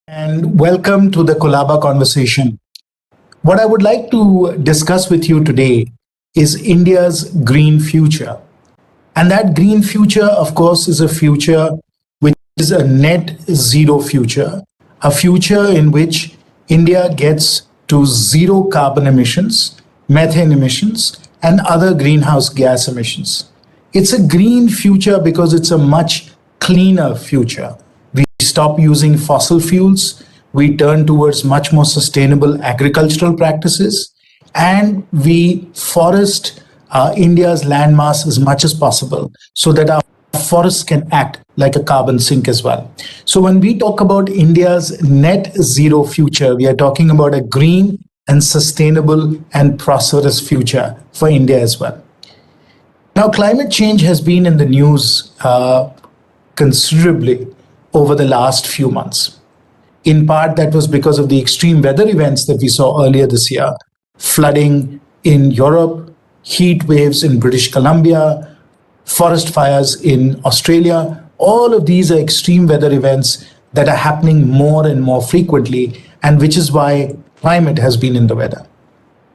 and welcome to the Colaba conversation. What I would like to discuss with you today is India's green future. And that green future, of course, is a future which is a net zero future, a future in which India gets to zero carbon emissions, methane emissions, and other greenhouse gas emissions. It's a green future because it's a much cleaner future. We stop using fossil fuels, we turn towards much more sustainable agricultural practices, and we forest India's landmass as much as possible so that our forests can act like a carbon sink as well. So when we talk about India's net zero future, we are talking about a green and sustainable and prosperous future for India as well. Now, climate change has been in the news considerably over the last few months. In part, that was because of the extreme weather events that we saw earlier this year, flooding in Europe, heat waves in British Columbia, forest fires in Australia. All of these are extreme weather events that are happening more and more frequently, and which is why climate has been in the weather.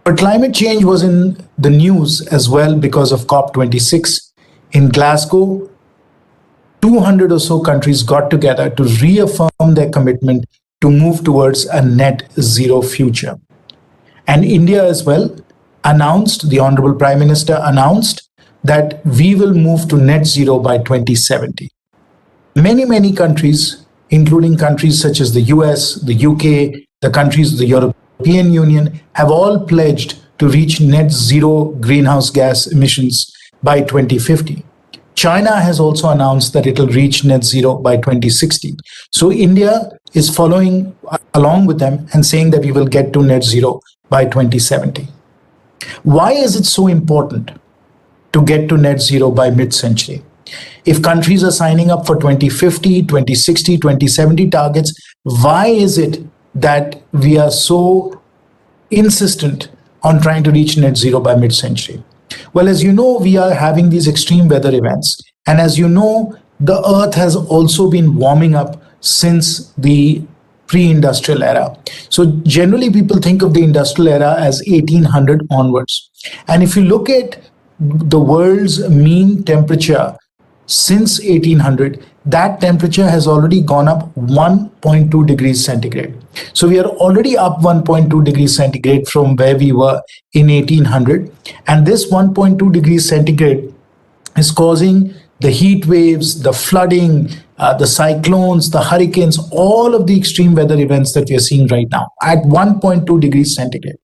But climate change was in the news as well because of COP26 in Glasgow. 200 or so countries got together to reaffirm their commitment to move towards a net zero future. And India as well announced, the Honorable Prime Minister announced that we will move to net zero by 2070. Many countries, including countries such as the US, the UK, the countries of the European Union, have all pledged to reach net zero greenhouse gas emissions by 2050. China has also announced that it will reach net zero by 2060. So India is following along with them and saying that we will get to net zero by 2070. Why is it so important to get to net zero by mid-century? If countries are signing up for 2050, 2060, 2070 targets, why is it that we are so insistent on trying to reach net zero by mid-century? Well, as you know, we are having these extreme weather events. And as you know, the earth has also been warming up since the pre-industrial era. So generally people think of the industrial era as 1800 onwards. And if you look at the world's mean temperature since 1800, that temperature has already gone up 1.2 degrees centigrade. So we are already up 1.2 degrees centigrade from where we were in 1800. And this 1.2 degrees centigrade is causing the heat waves, the flooding, the cyclones, the hurricanes, all of the extreme weather events that we are seeing right now at 1.2 degrees centigrade.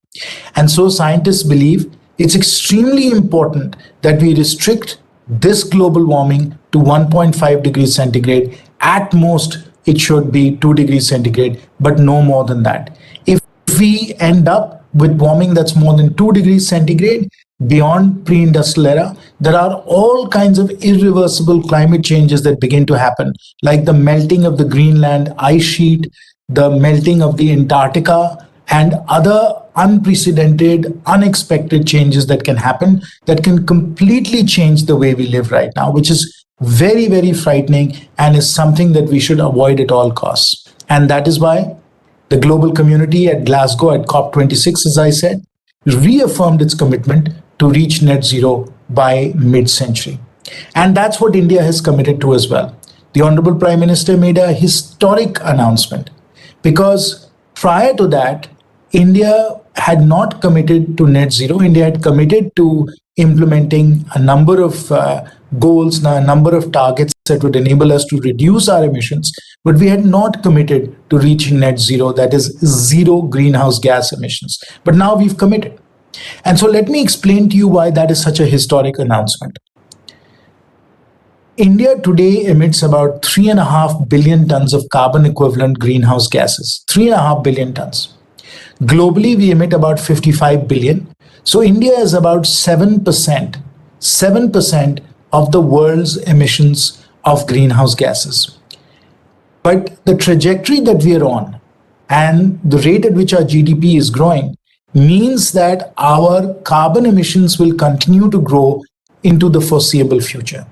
And so scientists believe it's extremely important that we restrict this global warming to 1.5 degrees centigrade. At most, it should be 2 degrees centigrade, but no more than that. If we end up with warming that's more than 2 degrees centigrade beyond pre-industrial era, there are all kinds of irreversible climate changes that begin to happen, like the melting of the Greenland ice sheet, the melting of the Antarctica, and other unprecedented, unexpected changes that can happen that can completely change the way we live right now, which is very frightening and is something that we should avoid at all costs. And that is why the global community at Glasgow at COP26, as I said, reaffirmed its commitment to reach net zero by mid-century. And that's what India has committed to as well. The Honorable Prime Minister made a historic announcement because prior to that, India had not committed to net zero. India had committed to implementing a number of goals, a number of targets that would enable us to reduce our emissions, but we had not committed to reaching net zero, that is zero greenhouse gas emissions. But now we've committed. And so let me explain to you why that is such a historic announcement. India today emits about 3.5 billion tons of carbon equivalent greenhouse gases, 3.5 billion tons. Globally, we emit about 55 billion. So India is about 7% of the world's emissions of greenhouse gases. But the trajectory that we are on and the rate at which our GDP is growing means that our carbon emissions will continue to grow into the foreseeable future.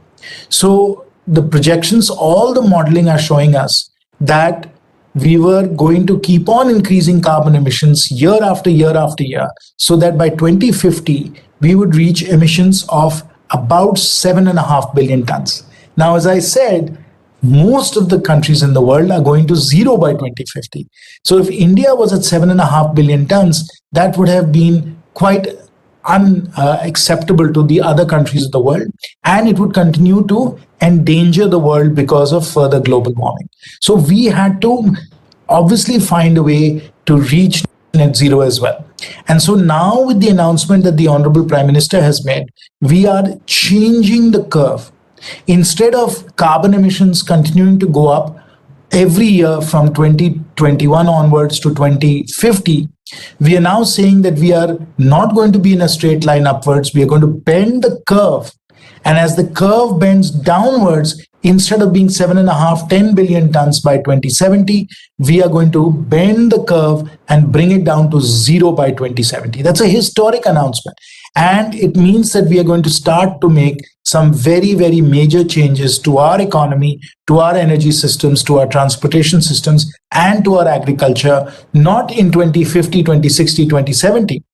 So the projections, all the modeling are showing us that we were going to keep on increasing carbon emissions year after year after year, so that by 2050, we would reach emissions of about 7.5 billion tons. Now, as I said, most of the countries in the world are going to zero by 2050. So if India was at 7.5 billion tons, that would have been quite unacceptable to the other countries of the world, and it would continue to endanger the world because of further global warming. So we had to obviously find a way to reach net zero as well. And so now, with the announcement that the Honorable Prime Minister has made, we are changing the curve. Instead of carbon emissions continuing to go up every year from 2021 onwards to 2050, we are now saying that we are not going to be in a straight line upwards. We are going to bend the curve. And as the curve bends downwards, instead of being 7.5, 10 billion tons by 2070, we are going to bend the curve and bring it down to zero by 2070. That's a historic announcement. And it means that we are going to start to make some very, very major changes to our economy, to our energy systems, to our transportation systems, and to our agriculture, not in 2050, 2060, 2070,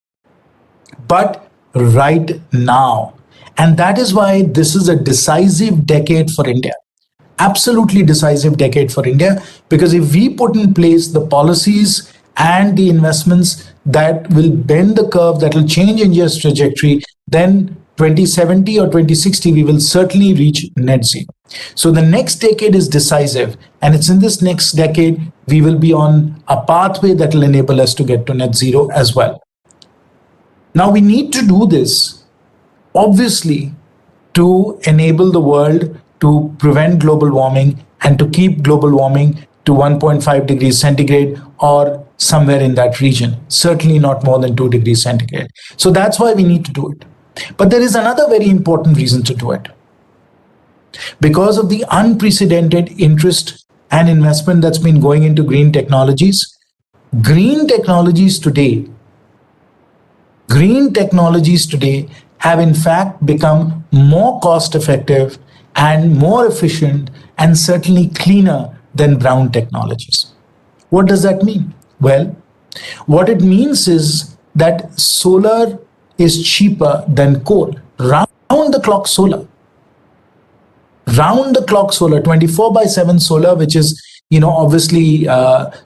but right now. And that is why this is a decisive decade for India. Absolutely decisive decade for India, because if we put in place the policies and the investments that will bend the curve, that will change India's trajectory, then 2070 or 2060, we will certainly reach net zero. So the next decade is decisive, and it's in this next decade we will be on a pathway that will enable us to get to net zero as well. Now, we need to do this, obviously, to enable the world to prevent global warming and to keep global warming to 1.5 degrees centigrade or somewhere in that region, certainly not more than 2 degrees centigrade. So that's why we need to do it. But there is another very important reason to do it. Because of the unprecedented interest and investment that's been going into green technologies today have in fact become more cost effective and more efficient and certainly cleaner than brown technologies. What does that mean? Well, what it means is that solar is cheaper than coal. Round the clock solar, 24/7 solar, which is, obviously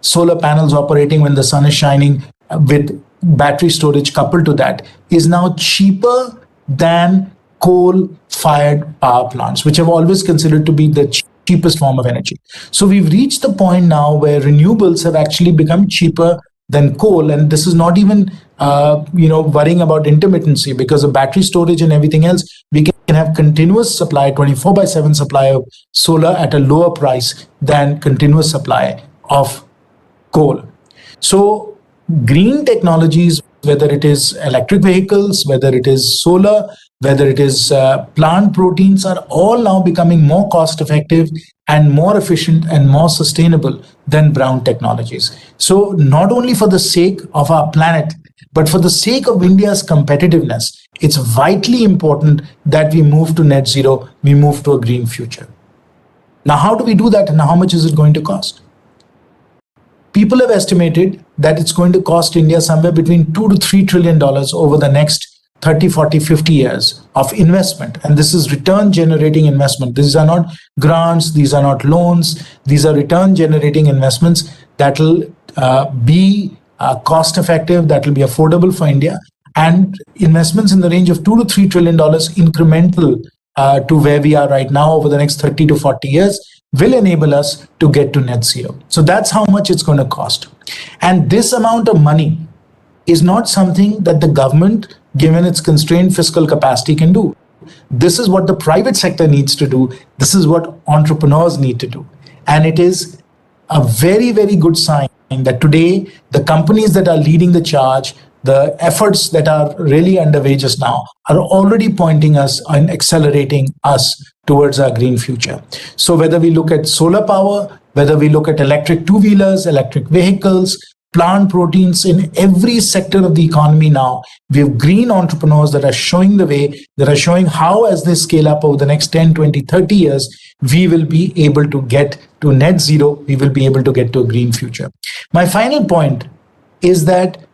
solar panels operating when the sun is shining with battery storage coupled to that, is now cheaper than coal-fired power plants, which have always considered to be the cheapest form of energy. So we've reached the point now where renewables have actually become cheaper than coal, and this is not even worrying about intermittency, because of battery storage and everything else. We can have continuous supply, 24/7 supply of solar at a lower price than continuous supply of coal. So green technologies, whether it is electric vehicles, whether it is solar, whether it is plant proteins, are all now becoming more cost effective and more efficient and more sustainable than brown technologies. So not only for the sake of our planet, but for the sake of India's competitiveness, it's vitally important that we move to net zero, we move to a green future. Now, how do we do that, and how much is it going to cost? People have estimated that it's going to cost India somewhere between $2 to $3 trillion over the next 30, 40, 50 years of investment. And this is return generating investment. These are not grants, these are not loans, these are return generating investments that will be cost effective, that will be affordable for India, and investments in the range of $2 to $3 trillion incremental to where we are right now over the next 30 to 40 years will enable us to get to net zero. So that's how much it's going to cost. And this amount of money is not something that the government, given its constrained fiscal capacity, can do. This is what the private sector needs to do. This is what entrepreneurs need to do. And it is a very, very good sign that today the companies that are leading the charge, the efforts that are really underway just now, are already pointing us and accelerating us towards our green future. So whether we look at solar power, whether we look at electric two-wheelers, electric vehicles, plant proteins, in every sector of the economy now, we have green entrepreneurs that are showing the way, that are showing how, as they scale up over the next 10, 20, 30 years, we will be able to get to net zero, we will be able to get to a green future. My final point is that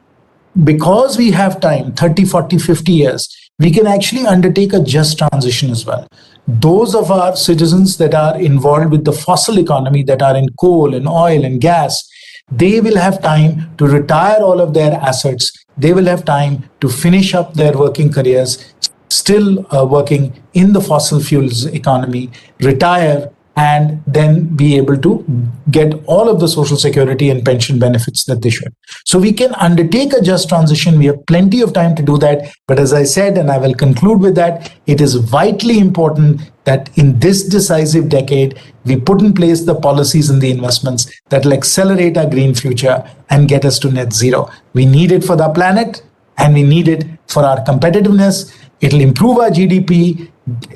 because we have time, 30, 40, 50 years, we can actually undertake a just transition as well. Those of our citizens that are involved with the fossil economy, that are in coal and oil and gas, they will have time to retire all of their assets. They will have time to finish up their working careers, still working in the fossil fuels economy, retire, and then be able to get all of the social security and pension benefits that they should. So we can undertake a just transition. We have plenty of time to do that. But as I said, and I will conclude with that, it is vitally important that in this decisive decade, we put in place the policies and the investments that will accelerate our green future and get us to net zero. We need it for the planet, and we need it for our competitiveness. It'll improve our GDP,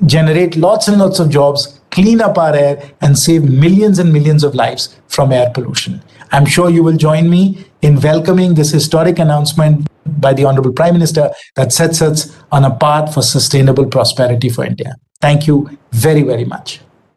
generate lots and lots of jobs, clean up our air, and save millions and millions of lives from air pollution. I'm sure you will join me in welcoming this historic announcement by the Honorable Prime Minister that sets us on a path for sustainable prosperity for India. Thank you very, very much.